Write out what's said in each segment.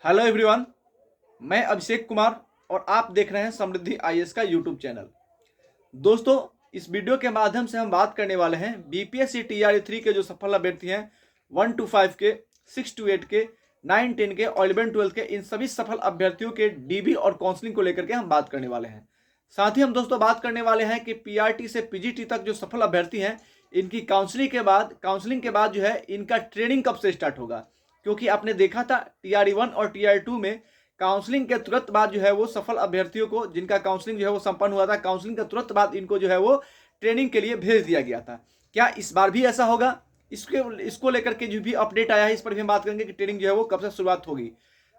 Hello everyone, मैं अभिषेक कुमार और आप देख रहे हैं समृद्धि आईएएस का यूट्यूब चैनल। दोस्तों, इस वीडियो के माध्यम से हम बात करने वाले हैं बीपीएससी टीआरई 3 के जो सफल अभ्यर्थी हैं 1 to 5 के, 6 to 8 के, 9, 10 के और 11, 12 के, इन सभी सफल अभ्यर्थियों के डीबी और काउंसलिंग को लेकर के हम बात करने वाले हैं। साथ ही हम दोस्तों बात करने वाले हैं कि पीआरटी से पीजीटी तक जो सफल अभ्यर्थी हैं, इनकी काउंसलिंग के बाद जो है इनका ट्रेनिंग कब से स्टार्ट होगा। क्योंकि आपने देखा था टीआरई 1 और टीआरई 2 में काउंसलिंग के तुरंत बाद जो है वो सफल अभ्यर्थियों को, जिनका काउंसलिंग जो है वो संपन्न हुआ था, काउंसलिंग के तुरंत बाद इनको जो है वो ट्रेनिंग के लिए भेज दिया गया था। क्या इस बार भी ऐसा होगा? इसको लेकर के जो भी अपडेट आया है, इस पर भी हम बात करेंगे कि ट्रेनिंग जो है वो कब से शुरुआत होगी।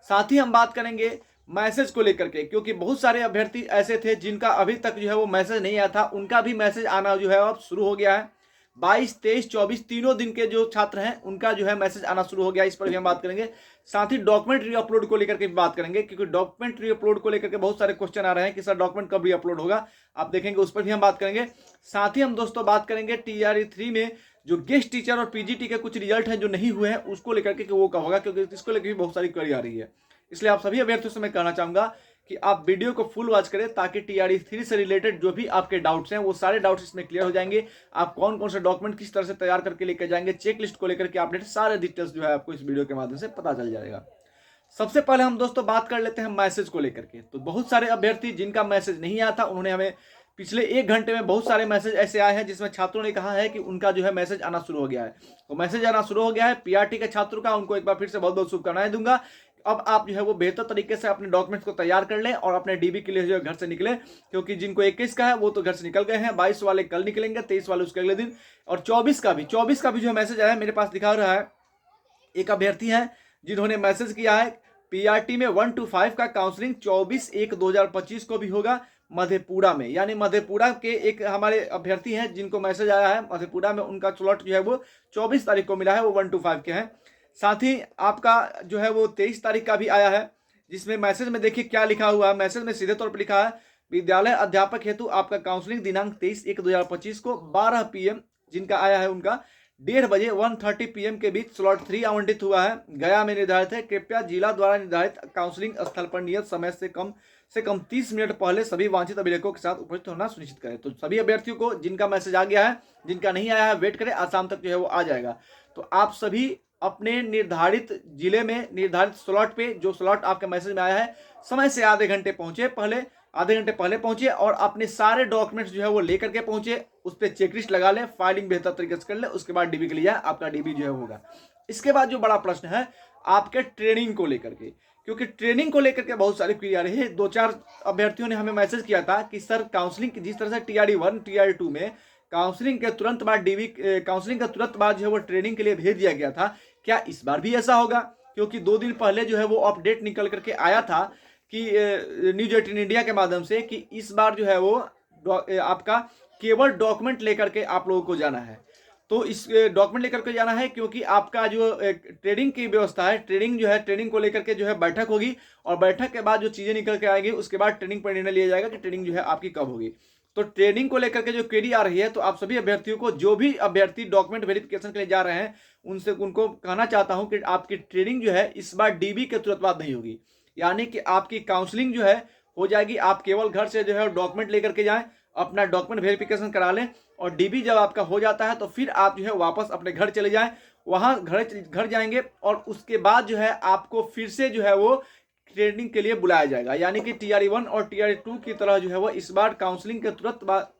साथ ही हम बात करेंगे मैसेज को लेकर के, क्योंकि बहुत सारे अभ्यर्थी ऐसे थे जिनका अभी तक जो है वो मैसेज नहीं आया था, उनका भी मैसेज आना जो है अब शुरू हो गया है। 22, 23, 24 तीनों दिन के जो छात्र हैं उनका जो है मैसेज आना शुरू हो गया, इस पर भी हम बात करेंगे। साथ ही डॉक्यूमेंट री अपलोड को लेकर के भी बात करेंगे, क्योंकि डॉक्यूमेंट री अपलोड को लेकर के बहुत सारे क्वेश्चन आ रहे हैं कि सर डॉक्यूमेंट कब री अपलोड होगा, आप देखेंगे, उस पर भी हम बात करेंगे। साथ ही हम दोस्तों बात करेंगे टीआरई 3 में जो गेस्ट टीचर और पीजीटी के कुछ रिजल्ट हैं जो नहीं हुए हैं, उसको लेकर के वो कब होगा, क्योंकि इसको लेकर भी बहुत सारी क्वेरी आ रही है। इसलिए आप सभी अभ्यर्थियों से मैं कहना चाहूंगा कि आप वीडियो को फुल वॉच करें, ताकि टीआरई 3 से रिलेटेड जो भी आपके डाउट्स हैं वो सारे डाउट्स इसमें क्लियर हो जाएंगे। आप कौन कौन से डॉक्यूमेंट किस तरह से तैयार करके लेकर जाएंगे, चेक लिस्ट को लेकर के अपडेट, सारे डिटेल्स जो है आपको इस वीडियो के माध्यम से पता चल जाएगा। सबसे पहले हम दोस्तों बात कर लेते हैं मैसेज को लेकर के। तो बहुत सारे अभ्यर्थी जिनका मैसेज नहीं आया था, उन्होंने हमें पिछले 1 घंटे में बहुत सारे मैसेज ऐसे आए हैं जिसमें छात्रों ने कहा है कि उनका जो है मैसेज आना शुरू हो गया है। तो मैसेज आना शुरू हो गया है पीआरटी के छात्रों का, उनको एक बार फिर से बहुत बहुत शुभकामनाएं दूंगा। अब आप जो है वो बेहतर तरीके से अपने डॉक्यूमेंट्स को तैयार कर लें और अपने डीबी के लिए जो है घर से निकले, क्योंकि जिनको 21 का है वो तो घर से निकल गए हैं, 22 वाले कल निकलेंगे, 23 वाले उसके अगले दिन, और 24 का भी जो मैसेज आया है मेरे पास दिखा रहा है। एक अभ्यर्थी है जिन्होंने मैसेज किया है पीआरटी में 1 to 5 का काउंसलिंग 24/1/2025 को भी होगा मधेपुरा में। यानी मधेपुरा के एक हमारे अभ्यर्थी हैं जिनको मैसेज आया है मधेपुरा में, उनका स्लॉट जो है वो 24 तारीख को मिला है, वो 1 to 5 के हैं। साथ ही आपका जो है वो 23 तारीख का भी आया है, जिसमें मैसेज में देखिए क्या लिखा हुआ है। मैसेज में सीधे तौर पर लिखा है विद्यालय अध्यापक हेतु आपका काउंसलिंग दिनांक 23/1/2025 को 12 PM, जिनका आया है उनका 1:30 बजे 1:30 PM के बीच स्लॉट 3 आवंटित हुआ है, गया में निर्धारित है। कृपया जिला द्वारा निर्धारित काउंसलिंग स्थल पर नियत समय से कम 30 मिनट पहले सभी वांछित अभिलेखों के साथ उपस्थित होना सुनिश्चित करें। तो सभी अभ्यर्थियों को जिनका मैसेज आ गया है, जिनका नहीं आया है, वेट करें, आज शाम तक जो है वो आ जाएगा। तो आप सभी अपने निर्धारित जिले में निर्धारित स्लॉट पे, जो स्लॉट आपके मैसेज में आया है, समय से आधे घंटे पहले पहुंचे और अपने सारे डॉक्यूमेंट्स जो है वो लेकर के पहुंचे, उस पर चेकलिस्ट लगा लें, फाइलिंग बेहतर तरीके से कर ले, उसके बाद डीबी के लिए आपका डीबी जो है होगा। इसके बाद जो बड़ा प्रश्न है आपके ट्रेनिंग को लेकर के, क्योंकि ट्रेनिंग को लेकर के बहुत सारी क्वेरी आ रही है। 2-4 अभ्यर्थियों ने हमें मैसेज किया था कि सर काउंसलिंग जिस तरह से टीआरई 1 टीआरई 2 में काउंसलिंग के तुरंत बाद काउंसलिंग के तुरंत बाद जो है वो ट्रेनिंग के लिए भेज दिया गया था, क्या इस बार भी ऐसा होगा? क्योंकि 2 दिन पहले जो है वो अपडेट निकल करके आया था कि न्यूज 18 इंडिया के माध्यम से कि इस बार जो है वो आपका केवल डॉक्यूमेंट लेकर के आप लोगों को जाना है। तो इस डॉक्यूमेंट लेकर के जाना है, क्योंकि आपका जो ट्रेनिंग की व्यवस्था है, ट्रेनिंग को लेकर के जो है बैठक होगी, और बैठक के बाद जो चीजें निकल के आएंगी उसके बाद ट्रेनिंग पर निर्णय लिया जाएगा कि ट्रेनिंग जो है आपकी कब होगी। तो ट्रेनिंग को लेकर के जो क्वेरी आ रही है, तो आप सभी अभ्यर्थियों को, जो भी अभ्यर्थी डॉक्यूमेंट वेरिफिकेशन के लिए जा रहे हैं, उनको कहना चाहता हूं कि आपकी ट्रेनिंग जो है इस बार डीबी के तुरंत बाद नहीं होगी। यानी कि आपकी काउंसलिंग जो है हो जाएगी, आप केवल घर से जो है डॉक्यूमेंट लेकर के जाएं, अपना डॉक्यूमेंट वेरिफिकेशन करा लें, और डीबी जब आपका हो जाता है तो फिर आप जो है वापस अपने घर चले जाएं। वहां घर जाएंगे और उसके बाद जो है आपको फिर से जो है वो ट्रेनिंग के लिए बुलाया जाएगा। यानी कि टीआरई 1 और टीआरई 2 की तरह जो है वो इस बार काउंसलिंग के तुरंत बाद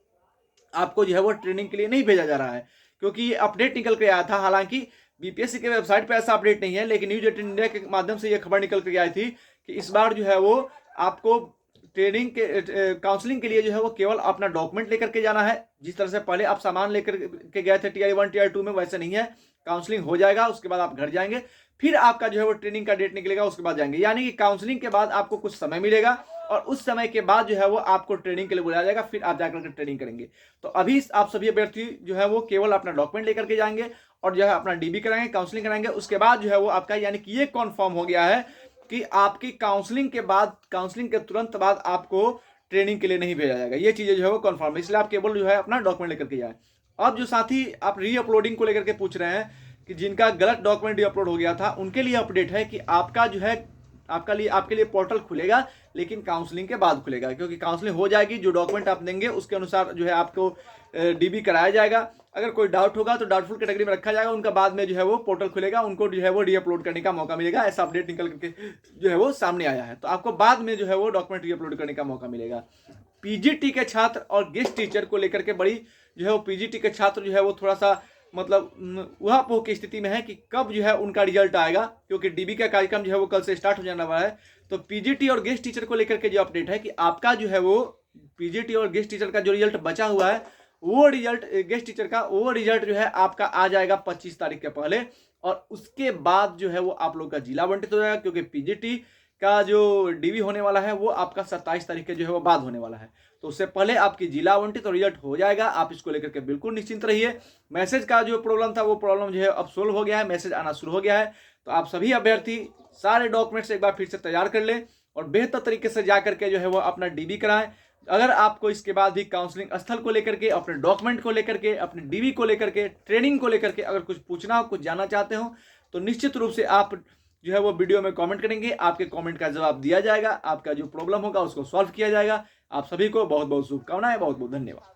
आपको जो है वो ट्रेनिंग के लिए नहीं भेजा जा रहा है, क्योंकि ये अपडेट निकल के आया था। हालांकि बीपीएससी के वेबसाइट पर ऐसा अपडेट नहीं है, लेकिन न्यूज 18 इंडिया के माध्यम से ये खबर निकल के आई थी कि इस बार जो है वो आपको ट्रेनिंग के काउंसलिंग के लिए जो है वो केवल अपना डॉक्यूमेंट लेकर के जाना है। जिस तरह से पहले आप सामान लेकर के गए थे टीआरई 1 टीआरई 2 में, वैसे नहीं है। काउंसलिंग हो जाएगा, उसके बाद आप घर जाएंगे, फिर आपका जो है वो ट्रेनिंग का डेट निकलेगा, उसके बाद जाएंगे। यानी कि काउंसलिंग के बाद आपको कुछ समय मिलेगा, और उस समय के बाद जो है वो आपको ट्रेनिंग के लिए बुलाया जाएगा, फिर आप जाकर के ट्रेनिंग करेंगे। तो अभी आप सभी अभ्यर्थी जो है वो केवल अपना डॉक्यूमेंट लेकर के जाएंगे और जो है अपना डीबी कराएंगे, काउंसलिंग कराएंगे, उसके बाद जो है वो आपका, यानी कि ये कन्फर्म हो गया है कि आपकी काउंसलिंग के तुरंत बाद आपको ट्रेनिंग के लिए नहीं भेजा जाएगा। ये चीजें जो है वो कन्फर्म है, इसलिए आप केवल जो है अपना डॉक्यूमेंट लेकर के जाए। अब जो साथी आप री अपलोडिंग को लेकर के पूछ रहे हैं कि जिनका गलत डॉक्यूमेंट री अपलोड हो गया था, उनके लिए अपडेट है कि आपका जो है आपके लिए पोर्टल खुलेगा, लेकिन काउंसलिंग के बाद खुलेगा, क्योंकि काउंसलिंग हो जाएगी, जो डॉक्यूमेंट आप देंगे उसके अनुसार जो है आपको डीबी कराया जाएगा। अगर कोई डाउट होगा तो डाउटफुल कैटेगरी में रखा जाएगा, उनका बाद में जो है वो पोर्टल खुलेगा, उनको जो है वो रीअपलोड करने का मौका मिलेगा। ऐसा अपडेट निकल करके जो है वो सामने आया है, तो आपको बाद में जो है वो डॉक्यूमेंट रीअपलोड करने का मौका मिलेगा। पीजीटी के छात्र और गेस्ट टीचर को लेकर के बड़ी जो है वो पीजीटी के छात्र जो है वो थोड़ा सा मतलब उहापोह की स्थिति में है कि कब जो है उनका रिजल्ट आएगा, क्योंकि डीबी का कार्यक्रम जो है वो कल से स्टार्ट हो जाने वाला है। तो पीजीटी और गेस्ट टीचर को लेकर के जो अपडेट है कि आपका जो है वो पीजीटी और गेस्ट टीचर का जो रिजल्ट बचा हुआ है, वो रिजल्ट गेस्ट टीचर का वो रिजल्ट जो है आपका आ जाएगा 25 तारीख के पहले, और उसके बाद जो है वो आप लोग का जिला आवंटित हो जाएगा, क्योंकि पीजीटी का जो डीबी होने वाला है वो आपका 27 तारीख के जो है वो बाद होने वाला है। तो उससे पहले आपकी जिला आवंटित और रिजल्ट हो जाएगा, आप इसको लेकर के बिल्कुल निश्चिंत रहिए। मैसेज का जो प्रॉब्लम था वो प्रॉब्लम जो है अब सोल्व हो गया है, मैसेज आना शुरू हो गया है। तो आप सभी अभ्यर्थी सारे डॉक्यूमेंट्स एक बार फिर से तैयार कर लें और बेहतर तरीके से जा करके जो है वो अपना डीबी कराएं। अगर आपको इसके बाद भी काउंसलिंग स्थल को लेकर के, अपने डॉक्यूमेंट को लेकर के, अपने डीबी को लेकर के, ट्रेनिंग को लेकर के अगर कुछ पूछना हो, कुछ जानना चाहते हो, तो निश्चित रूप से आप जो है वो वीडियो में कमेंट करेंगे, आपके कमेंट का जवाब दिया जाएगा, आपका जो प्रॉब्लम होगा उसको सॉल्व किया जाएगा। आप सभी को बहुत बहुत शुभकामनाएं, बहुत बहुत धन्यवाद।